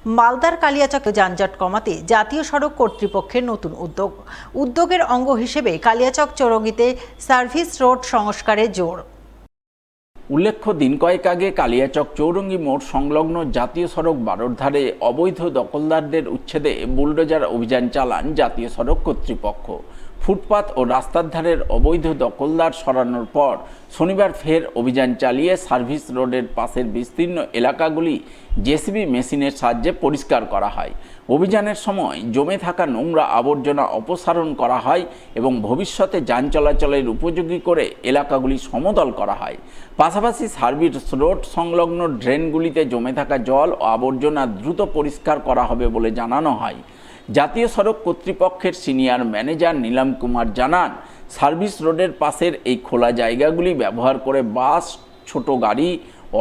মালদার কালিয়াচক যানজট কমাতে জাতীয় সড়ক কর্তৃপক্ষের নতুন উদ্যোগের অঙ্গ হিসেবে কালিয়াচক চৌরঙ্গিতে সার্ভিস রোড সংস্কারে জোর। উল্লেখ্য, দিন কয়েক আগে কালিয়াচক চৌরঙ্গি মোড় সংলগ্ন জাতীয় সড়ক 12 ধারে অবৈধ দখলদারদের উচ্ছেদে বুলডোজার অভিযান চালান জাতীয় সড়ক কর্তৃপক্ষ। ফুটপাত ও রাস্তার ধারের অবৈধ দখলদার সরানোর পর শনিবার ফের অভিযান চালিয়ে সার্ভিস রোডের পাশের বিস্তীর্ণ এলাকাগুলি জেসিবি মেশিনের সাহায্যে পরিষ্কার করা হয়। অভিযানের সময় জমে থাকা নোংরা আবর্জনা অপসারণ করা হয় এবং ভবিষ্যতে যান চলাচলের উপযোগী করে এলাকাগুলি সমতল করা হয়। পাশাপাশি সার্ভিস রোড সংলগ্ন ড্রেনগুলিতে জমে থাকা জল ও আবর্জনা দ্রুত পরিষ্কার করা হবে বলে জানানো হয়। জাতীয় সড়ক কর্তৃপক্ষের সিনিয়র ম্যানেজার নীলম কুমার জানান, সার্ভিস রোডের পাশের এই খোলা জায়গাগুলি ব্যবহার করে বাস, ছোট গাড়ি,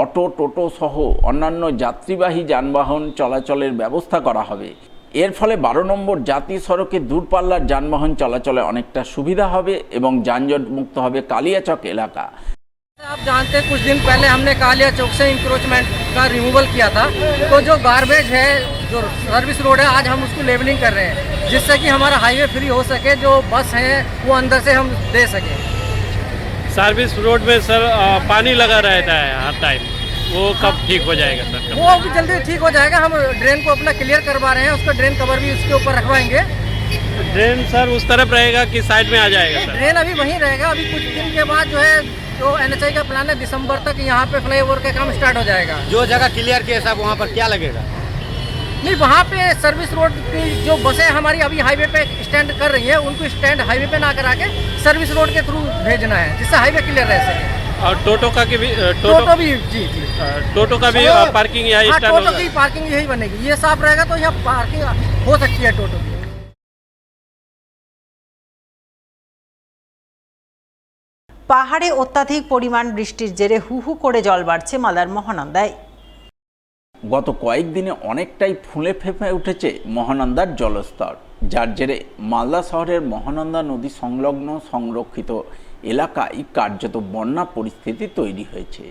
অটো, টোটো সহ অন্যান্য যাত্রীবাহী যানবাহন চলাচলের ব্যবস্থা করা হবে। এর ফলে 12 নম্বর জাতীয় সড়কে দূরপাল্লার যানবাহন চলাচলে অনেকটা সুবিধা হবে এবং যানজট মুক্ত হবে কালিয়াচক এলাকা। आप जानते हैं कुछ दिन पहले हमने कालिया चौक से इंक्रोचमेंट का रिमूवल किया था, तो जो गार्बेज है, जो सर्विस रोड है, आज हम उसको लेवलिंग कर रहे हैं जिससे कि हमारा हाईवे फ्री हो सके, जो बस हैं वो अंदर से हम दे सकें। सर्विस रोड में सर पानी लगा रहता है हर टाइम, वो कब ठीक हो जाएगा सर? वो अभी जल्दी ठीक हो जाएगा। हम ड्रेन को अपना क्लियर करवा रहे हैं, उसका ड्रेन कवर भी उसके ऊपर रखवाएंगे। ड्रेन सर उस तरफ रहेगा कि साइड में आ जाएगा सर? ड्रेन अभी वहीं रहेगा। अभी कुछ दिन के बाद जो है, जो NHI का प्लान है, दिसंबर तक यहाँ पे फ्लाईओवर का काम स्टार्ट हो जाएगा। जो जगह क्लियर किए साहब, वहाँ पर क्या लगेगा? नहीं, वहाँ पे सर्विस रोड की जो बसें हमारी अभी हाईवे पे स्टैंड कर रही है, उनको स्टैंड हाईवे पे ना करा के सर्विस रोड के थ्रू भेजना है, जिससे हाईवे क्लियर रह सके। और टोटो का भी टोटो भी जी टोटो का भी पार्किंग यहाँ स्टार्ट टोटो की पार्किंग यही बनेगी। ये साफ रहेगा तो यहाँ पार्किंग हो सकती है टोटो की। পাহাড়ে অত্যাধিক পরিমাণ বৃষ্টির জেরে হু হু করে জল বাড়ছে মালদার মহানন্দায়। গত কয়েকদিনে অনেকটাই ফুলে ফেঁপে উঠেছে মহানন্দার জলস্তর, যার জেরে মালদা শহরের মহানন্দা নদী সংলগ্ন সংরক্ষিত এলাকায় কার্যত বন্যা পরিস্থিতি তৈরি হয়েছে।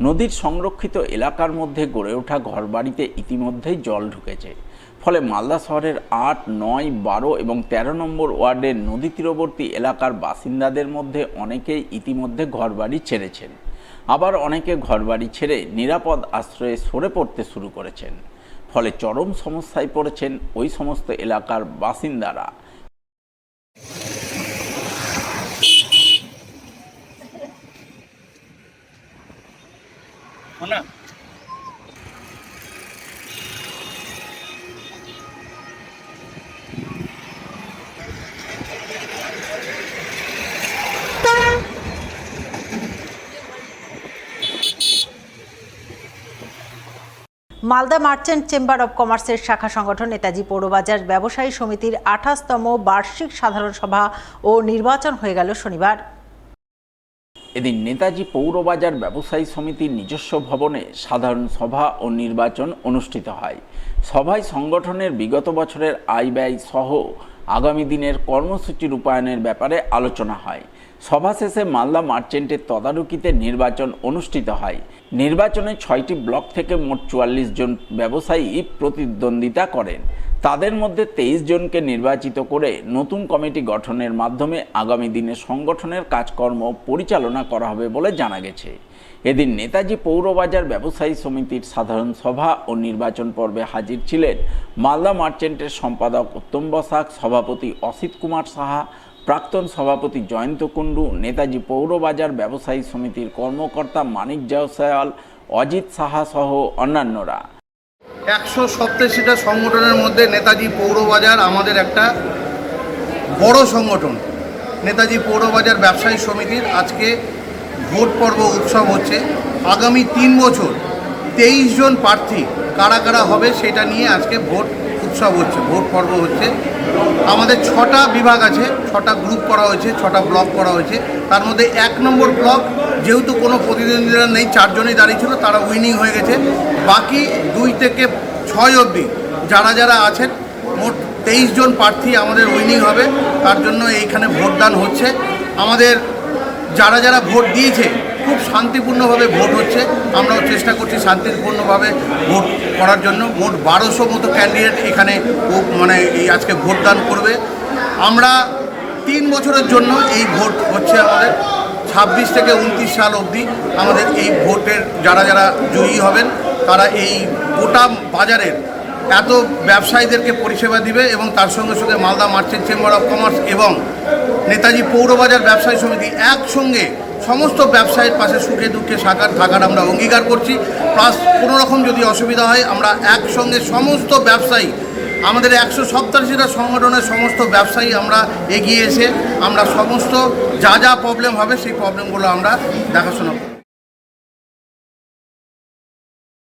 নদীর সংরক্ষিত এলাকার মধ্যে গড়ে ওঠা ঘরবাড়িতে ইতিমধ্যেই জল ঢুকেছে। ফলে মালদা শহরের 8, 9, 12 এবং 13 নম্বর ওয়ার্ডের নদী তীরবর্তী এলাকার বাসিন্দাদের মধ্যে অনেকেই ইতিমধ্যে ঘরবাড়ি ছেড়েছেন, আবার অনেকে ঘরবাড়ি ছেড়ে নিরাপদ আশ্রয়ে সরে পড়তে শুরু করেছেন। ফলে চরম সমস্যায় পড়েছেন ওই সমস্ত এলাকার বাসিন্দারা। মালদা মার্চেন্ট চেম্বার অব কমার্সের শাখা সংগঠন নেতাজি পৌরবাজার ব্যবসায়ী সমিতির 28তম বার্ষিক সাধারণ সভা ও নির্বাচন হয়ে গেল শনিবার। এদিন নেতাজি পৌরবাজার ব্যবসায়ী সমিতির নিজস্ব ভবনে সাধারণ সভা ও নির্বাচন অনুষ্ঠিত হয়। সভায় সংগঠনের বিগত বছরের আয় ব্যয় সহ আগামী দিনের কর্মসূচি রূপায়ণের ব্যাপারে আলোচনা হয়। সভা শেষে মালদা মার্চেন্টের তদারকিতে নির্বাচন অনুষ্ঠিত হয়। নির্বাচনে 6টি ব্লক থেকে মোট 44 জন ব্যবসায়ী প্রতিদ্বন্দ্বিতা করেন। তাদের মধ্যে 23 জনকে নির্বাচিত করে নতুন কমিটি গঠনের মাধ্যমে আগামী দিনে সংগঠনের কাজকর্ম পরিচালনা করা হবে বলে জানা গেছে। এদিন নেতাজি পৌরবাজার ব্যবসায়ী সমিতির সাধারণ সভা ও নির্বাচন পর্বে হাজির ছিলেন মালদা মার্চেন্টের সম্পাদক উত্তম বসাক, সভাপতি অসিত কুমার সাহা, প্রাক্তন সভাপতি জয়ন্ত কুণ্ডু, নেতাজি পৌরবাজার ব্যবসায়ী সমিতির কর্মকর্তা মানিক জয়সওয়াল, অজিত সাহা সহ অন্যান্যরা। 187টা সংগঠনের মধ্যে নেতাজি পৌরবাজার আমাদের একটা বড় সংগঠন। নেতাজি পৌরবাজার ব্যবসায়ী সমিতির আজকে ভোট পর্ব উৎসব হচ্ছে। আগামী 3 বছর 23 জন প্রার্থী কারা কারা হবে সেটা নিয়ে আজকে ভোট উৎসব হচ্ছে, ভোট পর্ব হচ্ছে। আমাদের 6টা বিভাগ আছে, 6টা গ্রুপ করা হয়েছে, 6টা ব্লক করা হয়েছে। তার মধ্যে 1 নম্বর ব্লক যেহেতু কোনো প্রতিদ্বন্দ্বীরা নেই, 4 জনই দাঁড়িয়েছিল, তারা উইনিং হয়ে গেছে। বাকি 2 থেকে 6 অবধি যারা যারা আছেন, মোট 23 জন প্রার্থী আমাদের উইনিং হবে। তার জন্য এইখানে ভোটদান হচ্ছে। আমাদের যারা যারা ভোট দিয়েছে খুব শান্তিপূর্ণভাবে ভোট হচ্ছে। আমরাও চেষ্টা করছি শান্তিপূর্ণভাবে ভোট করার জন্য। মোট 1200 মতো ক্যান্ডিডেট এখানে এই আজকে ভোটদান করবে। আমরা 3 বছরের জন্য এই ভোট হচ্ছে আমাদের 26 থেকে 29 সাল অবধি আমাদের এই ভোটের যারা যারা জয়ী হবেন তারা এই গোটা বাজারের এত ব্যবসায়ীদেরকে পরিষেবা দিবে এবং তার সঙ্গে সঙ্গে Malda merchant chamber of commerce এবং নেতাজি পৌরবাজার ব্যবসায়ী সমিতি একসঙ্গে সমস্ত ব্যবসায়ীর পাশে সুখে দুঃখে থাকার আমরা অঙ্গীকার করছি। প্লাস কোনো রকম যদি অসুবিধা হয় আমরা একসঙ্গে সমস্ত ব্যবসায়ী আমাদের 187টা সংগঠনের সমস্ত ব্যবসায়ী আমরা এগিয়ে এসে আমরা সমস্ত যা প্রবলেম হবে সেই প্রবলেমগুলো আমরা দেখাশোনা করব।